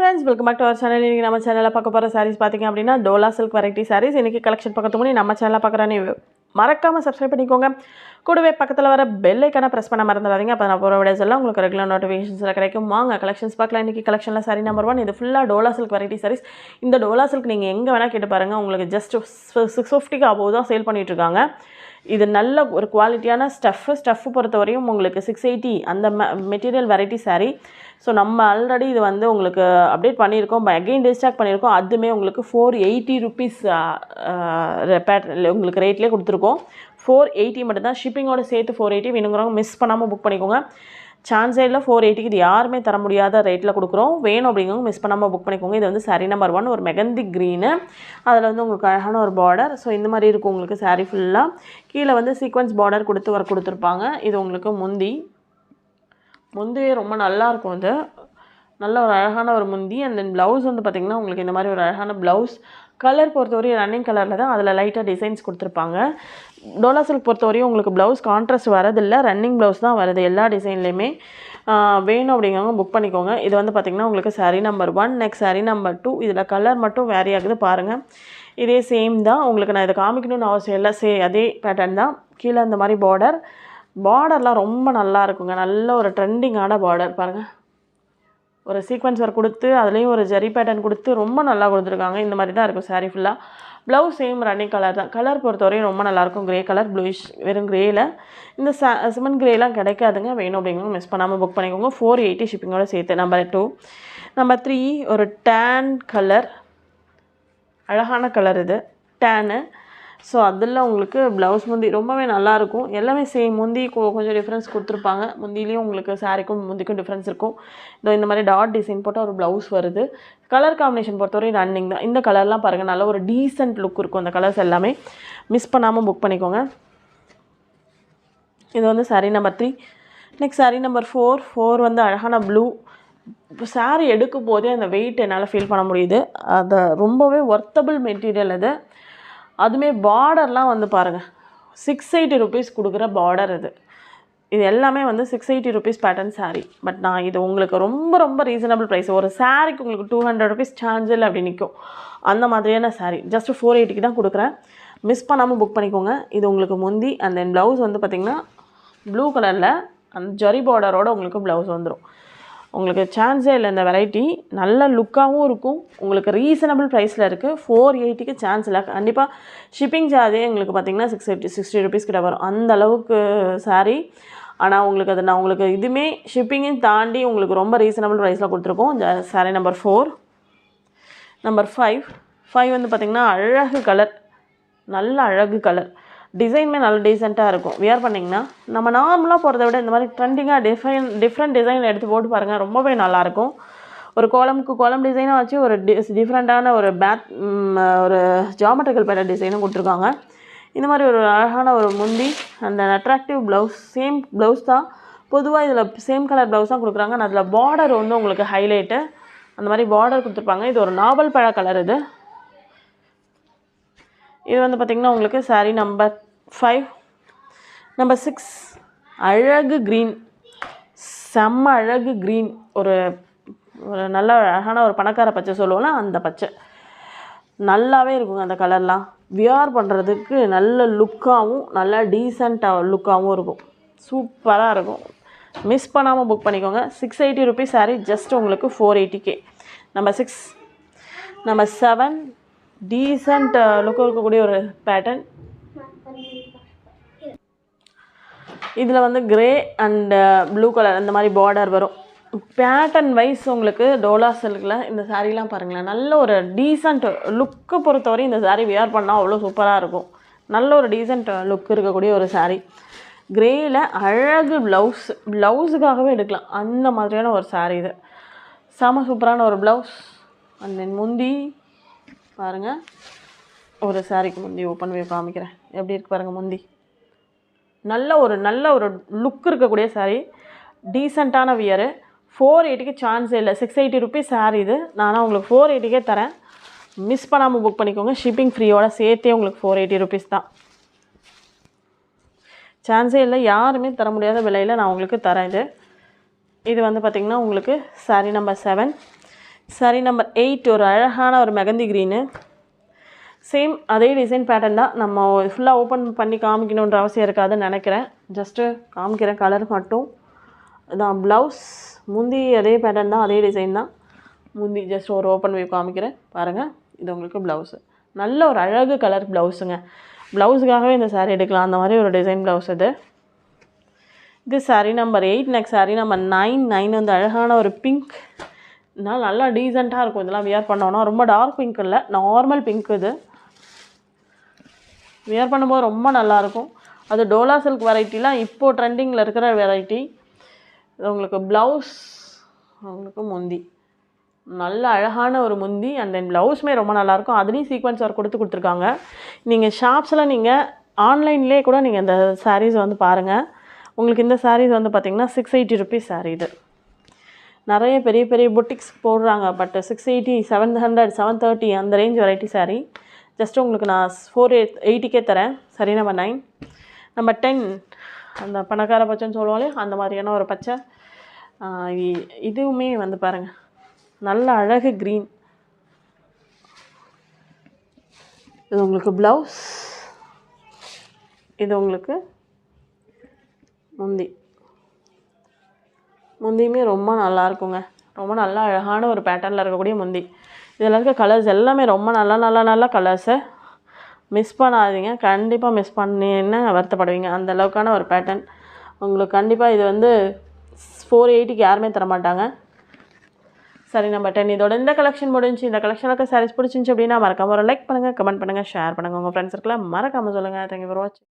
friends, welcome back to our channel. இன்னைக்கு நம்ம சேனல்ல பார்க்க போற sarees பாத்தீங்க அப்படினா டோலா silk variety sarees. இன்னைக்கு கலெக்ஷன் பார்க்கிறதுக்கு முன்னாடி நம்ம சேனலை பார்க்கற நீ மறக்காம subscribe பண்ணிக்கோங்க. கூடவே பக்கத்துல வர பெல் ஐகானை பிரஸ் பண்ண மறந்துடாதீங்க. அப்ப நான் போற வீடியோஸ் எல்லாம் உங்களுக்கு ரெகுலர் நோட்டிஃபிகேஷன்ஸ்ல கிடைக்கும். வாங்க கலெக்ஷன்ஸ் பார்க்கலாம். இன்னைக்கு கலெக்ஷன்ல saree number 1 இது ஃபுல்லா டோலா silk variety sarees. இந்த டோலா silk நீங்க எங்க வேணா கேட்டு பாருங்க. உங்களுக்கு just 650 க்கு above தான் சேல் பண்ணிட்டு இருக்காங்க. இது நல்ல ஒரு குவாலிட்டியான ஸ்டஃப் பொறுத்தவரையும் உங்களுக்கு 680 அந்த மெட்டீரியல் வெரைட்டி saree. ஸோ நம்ம ஆல்ரெடி இது வந்து உங்களுக்கு அப்டேட் பண்ணியிருக்கோம், அகெயின் ரீஸ்டாக் பண்ணியிருக்கோம். அதுவுமே உங்களுக்கு 480 ருபீஸ் உங்களுக்கு ரேட்லேயே கொடுத்துருக்கோம். 480 மட்டும்தான், ஷிப்பிங்கோட சேர்த்து 480. வேணுங்கிறவங்க மிஸ் பண்ணாமல் புக் பண்ணிக்கோங்க. சான்ஸ் சைடில் 480க்கு இது யாருமே தர முடியாத ரேட்டில் கொடுக்குறோம். வேணும் அப்படிங்கிறவங்க மிஸ் பண்ணாமல் புக் பண்ணிக்கோங்க. இது வந்து saree number 1 ஒரு மெகந்தி க்ரீனு, அதில் வந்து உங்களுக்கு அழகான ஒரு பார்டர். ஸோ இந்த மாதிரி இருக்கும் உங்களுக்கு saree ஃபுல்லாக. கீழே வந்து சீக்வன்ஸ் பார்டர் கொடுத்துருப்பாங்க. இது உங்களுக்கு முந்தியே ரொம்ப நல்லாயிருக்கும். இது நல்ல ஒரு அழகான ஒரு முந்தி. அண்ட் தென் ப்ளவுஸ் வந்து பார்த்திங்கன்னா உங்களுக்கு இந்த மாதிரி ஒரு அழகான ப்ளவுஸ். கலர் பொறுத்தவரையும் ரன்னிங் கலரில் தான், அதில் லைட்டாக டிசைன்ஸ் கொடுத்துருப்பாங்க. டோலா சில்க் பொறுத்தவரையும் உங்களுக்கு ப்ளவுஸ் கான்ட்ராஸ்ட் வரதில்லை, ரன்னிங் ப்ளவுஸ் தான் வருது எல்லா டிசைன்லேயுமே. வேணும் அப்படிங்கிறவங்க புக் பண்ணிக்கோங்க. இது வந்து பார்த்திங்கன்னா உங்களுக்கு saree number 1. Next saree number 2. இதில் கலர் மட்டும் வேரி ஆகுது பாருங்கள். இதே சேம் தான், உங்களுக்கு நான் இதை காமிக்கணும்னு அவசியம் இல்லை. அதே பேட்டர்ன் தான். கீழே இந்த மாதிரி பார்டர்லாம் ரொம்ப நல்லா இருக்குங்க. நல்ல ஒரு ட்ரெண்டிங்கான பார்டர் பாருங்கள். ஒரு சீக்வன்ஸ் ஒர்க் கொடுத்து அதுலேயும் ஒரு ஜரி பேட்டர்ன் கொடுத்து ரொம்ப நல்லா கொடுத்துருக்காங்க. இந்த மாதிரி தான் இருக்கும் saree ஃபுல்லாக. ப்ளவுஸ் சேம் ரன்னிங் கலர் தான். கலர் பொறுத்தவரையும் ரொம்ப நல்லாயிருக்கும். க்ரே கலர், ப்ளூயிஷ், வெறும் க்ரேயில். இந்த சிமெண்ட் க்ரேலாம் கிடைக்காதுங்க. வேணும் அப்படிங்கிறவங்க மிஸ் பண்ணாமல் புக் பண்ணிக்கோங்க. 480 ஷிப்பிங்கோட சேர்த்து. நம்பர் 2. நம்பர் 3 ஒரு டேன் கலர், அழகான கலர் இது டேனு. ஸோ அதில் உங்களுக்கு ப்ளவுஸ் முந்தி ரொம்பவே நல்லாயிருக்கும். எல்லாமே சேம். முந்தி கொஞ்சம் டிஃப்ரென்ஸ் கொடுத்துருப்பாங்க. முந்திலையும் உங்களுக்கு சாரிக்கும் முந்திக்கும் டிஃப்ரென்ஸ் இருக்கும். இந்த மாதிரி டாட் டிசைன் போட்டால் ஒரு ப்ளவுஸ் வருது. கலர் காம்பினேஷன் பொறுத்தவரையும் ரன்னிங் தான். இந்த கலர்லாம் பாருங்கள், நல்ல ஒரு டீசென்ட் லுக் இருக்கும். அந்த கலர்ஸ் எல்லாமே மிஸ் பண்ணாமல் புக் பண்ணிக்கோங்க. இது வந்து saree number 3. Next saree number 4 வந்து அழகான ப்ளூ. இப்போ saree எடுக்கும் போதே அந்த வெயிட் என்னால் ஃபீல் பண்ண முடியுது. அது ரொம்பவே ஒர்த்தபிள் மெட்டீரியல் அது. அதுவுமே பார்டர்லாம் வந்து பாருங்கள், 680 ருபீஸ் கொடுக்குற பார்டர் இது எல்லாமே வந்து 680 ருபீஸ் பேட்டர்ன் saree. பட் நான் இது உங்களுக்கு ரொம்ப ரீசனபிள் ப்ரைஸ். ஒரு சாரீக்கு உங்களுக்கு 200 ருபீஸ் சார்ஜ் இல்லை அப்படி நிற்கும். அந்த மாதிரியான saree ஜஸ்ட் 480க்கு தான் கொடுக்குறேன். மிஸ் பண்ணாமல் புக் பண்ணிக்கோங்க. இது உங்களுக்கு முந்தி. அண்ட் தென் ப்ளவுஸ் வந்து பார்த்திங்கன்னா ப்ளூ கலரில் அந்த ஜரி பார்டரோட உங்களுக்கு ப்ளவுஸ் வந்துடும். உங்களுக்கு சான்ஸே இல்லை. இந்த வெரைட்டி நல்ல லுக்காகவும் இருக்கும். உங்களுக்கு ரீசனபிள் ப்ரைஸில் இருக்குது. 480க்கு சான்ஸ் இல்லை. கண்டிப்பாக ஷிப்பிங் சார்ஜே உங்களுக்கு பார்த்திங்கன்னா 60 ருபீஸ் கிட்ட வரும். அந்த அளவுக்கு saree. ஆனால் உங்களுக்கு அது நான் உங்களுக்கு இதுவுமே ஷிப்பிங்கையும் தாண்டி உங்களுக்கு ரொம்ப ரீசனபிள் ப்ரைஸில் கொடுத்துருக்கோம். saree number 4. நம்பர் 5 வந்து பார்த்திங்கன்னா அழகு கலர், நல்ல அழகு கலர். டிசைனுமே நல்ல டீசெண்டாக இருக்கும். வியர் பண்ணிங்கன்னா நம்ம நார்மலாக போகிறத விட இந்த மாதிரி ட்ரெண்டிங்காக டிஃப்ரெண்ட் டிசைன் எடுத்து போட்டு பாருங்கள், ரொம்பவே நல்லாயிருக்கும். ஒரு கோலம் டிசைனாக வச்சு ஒரு டிஃப்ரெண்ட்டான ஒரு ஒரு ஜாமெட்ரிக்கல் பேட்டர்ன் டிசைனும் கொடுத்துருக்காங்க. இந்த மாதிரி ஒரு அழகான ஒரு முந்தி, அந்த அட்ராக்டிவ் ப்ளவுஸ். சேம் ப்ளவுஸ் தான், பொதுவாக இதில் சேம் கலர் ப்ளவுஸ் தான் கொடுக்குறாங்க. ஆனால் அதில் பார்டர் வந்து உங்களுக்கு ஹைலைட்டு, அந்த மாதிரி பார்டர் கொடுத்துருப்பாங்க. இது ஒரு நாவல் பழ கலர். இது வந்து பார்த்திங்கன்னா உங்களுக்கு saree number 5. நம்பர் 6 அழகு க்ரீன், செம்ம அழகு க்ரீன். ஒரு நல்ல அழகான ஒரு பணக்கார பச்சை சொல்லுவோம்னா அந்த பச்சை நல்லாவே இருக்குங்க. அந்த கலர்லாம் வியர் பண்ணுறதுக்கு நல்ல லுக்காகவும் நல்ல டீசெண்டாக லுக்காகவும் இருக்கும். சூப்பராக இருக்கும். மிஸ் பண்ணாமல் புக் பண்ணிக்கோங்க. 680 ருபீஸ் saree ஜஸ்ட் உங்களுக்கு 480K. Number 6. Number 7 decent look இருக்கக்கூடிய ஒரு பேட்டர்ன். இதில் வந்து கிரே அண்ட் ப்ளூ கலர் அந்த மாதிரி பார்டர் வரும். பேட்டர்ன் வைஸ் உங்களுக்கு டோலா சில்கில் இந்த சாரீலாம் பாருங்களேன், நல்ல ஒரு டீசெண்ட் லுக்கு பொறுத்தவரை இந்த saree வியர் பண்ணால் அவ்வளோ சூப்பராக இருக்கும். நல்ல ஒரு டீசெண்ட் லுக் இருக்கக்கூடிய ஒரு saree. கிரேயில் அழகு ப்ளவுஸுக்காகவே எடுக்கலாம் அந்த மாதிரியான ஒரு saree. இது செம சூப்பரான ஒரு ப்ளவுஸ். அண்ட் தென் முந்தி பாருங்கள், ஒரு சாரிக்கு முந்தி ஓப்பன் பண்ணி காமிக்கிறேன் எப்படி இருக்கு பாருங்கள். முந்தி நல்ல ஒரு லுக் இருக்கக்கூடிய saree, டீசெண்டான வியரு. 480க்கு சான்ஸே இல்லை. 680 ருபீஸ் saree இது. நானும் உங்களுக்கு 480க்கே தரேன். மிஸ் பண்ணாமல் புக் பண்ணிக்கோங்க. ஷிப்பிங் ஃப்ரீயோட சேர்த்தே உங்களுக்கு 480 ருபீஸ் தான். சான்ஸே இல்லை, யாருமே தர முடியாத விலையில் நான் உங்களுக்கு தரேன். இது வந்து பார்த்திங்கன்னா உங்களுக்கு saree number 7. சாரி நம்பர் 8 ஒரு அழகான ஒரு மெகந்தி க்ரீனு. சேம் அதே டிசைன் பேட்டர்ன் தான். நம்ம ஃபுல்லாக ஓப்பன் பண்ணி காமிக்கணுன்ற அவசியம் இருக்காதுன்னு நினைக்கிறேன். ஜஸ்ட்டு காமிக்கிறேன் கலர் மட்டும். இதான் ப்ளவுஸ். முந்தி அதே பேட்டர்ன் தான், அதே டிசைன் தான். முந்தி ஜஸ்ட் ஒரு ஓப்பன் வியூ காமிக்கிறேன் பாருங்கள். இது உங்களுக்கு ப்ளவுஸு. நல்ல ஒரு அழகு கலர் ப்ளவுஸுங்க. ப்ளவுஸுக்காகவே இந்த சாரீ எடுக்கலாம், அந்த மாதிரி ஒரு டிசைன் ப்ளவுஸ் இது. இது sari number 8. Next sari number 9 வந்து அழகான ஒரு பிங்க். இதனால் நல்லா டீசெண்டாக இருக்கும் இதெல்லாம் வியர் பண்ணோன்னா. ரொம்ப டார்க் பிங்க் இல்லை, நார்மல் பிங்க். இது வியர் பண்ணும்போது ரொம்ப நல்லாயிருக்கும். அது டோலா சில்க் வெரைட்டிலாம் இப்போது ட்ரெண்டிங்கில் இருக்கிற வெரைட்டி. இது உங்களுக்கு ப்ளவுஸ், உங்களுக்கு முந்தி. நல்ல அழகான ஒரு முந்தி. அண்ட் தென் ப்ளவுஸுமே ரொம்ப நல்லாயிருக்கும். அதுலேயும் சீக்வன்ஸ் ஒர்க் கொடுத்துருக்காங்க. நீங்கள் ஷாப்ஸில் நீங்கள் ஆன்லைன்லேயே கூட நீங்கள் இந்த சாரீஸ் வந்து பாருங்கள். உங்களுக்கு இந்த சாரீஸ் வந்து பார்த்திங்கன்னா 680 ருபீஸ் சாரீ. இது நிறைய பெரிய பெரிய புட்டிக்ஸ் போடுறாங்க. பட் 680, 700, 730 அந்த ரேஞ்ச் வெரைட்டி சாரீ. ஜஸ்ட் உங்களுக்கு நான் 480க்கே தரேன். சரி நம்பர் 9. நம்பர் 10 அந்த பணக்கார பச்சைன்னு சொல்லுவாங்களே அந்த மாதிரியான ஒரு பச்சை. இதுவுமே வந்து பாருங்கள் நல்ல அழகு க்ரீன். இது உங்களுக்கு ப்ளவுஸ், இது உங்களுக்கு முந்தி. முந்தியுமே ரொம்ப நல்லா இருக்குங்க. ரொம்ப நல்லா அழகான ஒரு பேட்டர்னில் இருக்கக்கூடிய முந்தி. இதில் இருக்க கலர்ஸ் எல்லாமே ரொம்ப நல்ல கலர்ஸை மிஸ் பண்ணாதீங்க. கண்டிப்பாக மிஸ் பண்ணின்னா வருத்தப்படுவீங்க. அந்த அளவுக்கான ஒரு பேட்டர்ன் உங்களுக்கு. கண்டிப்பாக இது வந்து 480க்கு யாருமே தரமாட்டாங்க. சரி நம்பர் 10 இதோட இந்த கலெக்ஷன் முடிஞ்சு. இந்த கலெக்ஷனுக்கு சாரீஸ் பிடிச்சிருந்துச்சு அப்படின்னா மறக்காம ஒரு லைக் பண்ணுங்கள், கமெண்ட் பண்ணுங்கள், ஷேர் பண்ணுங்கள். உங்கள் ஃப்ரெண்ட்ஸ் இருக்கலாம் மறக்காமல் சொல்லுங்கள். தேங்க்யூ ஃபார் வாட்சிங்.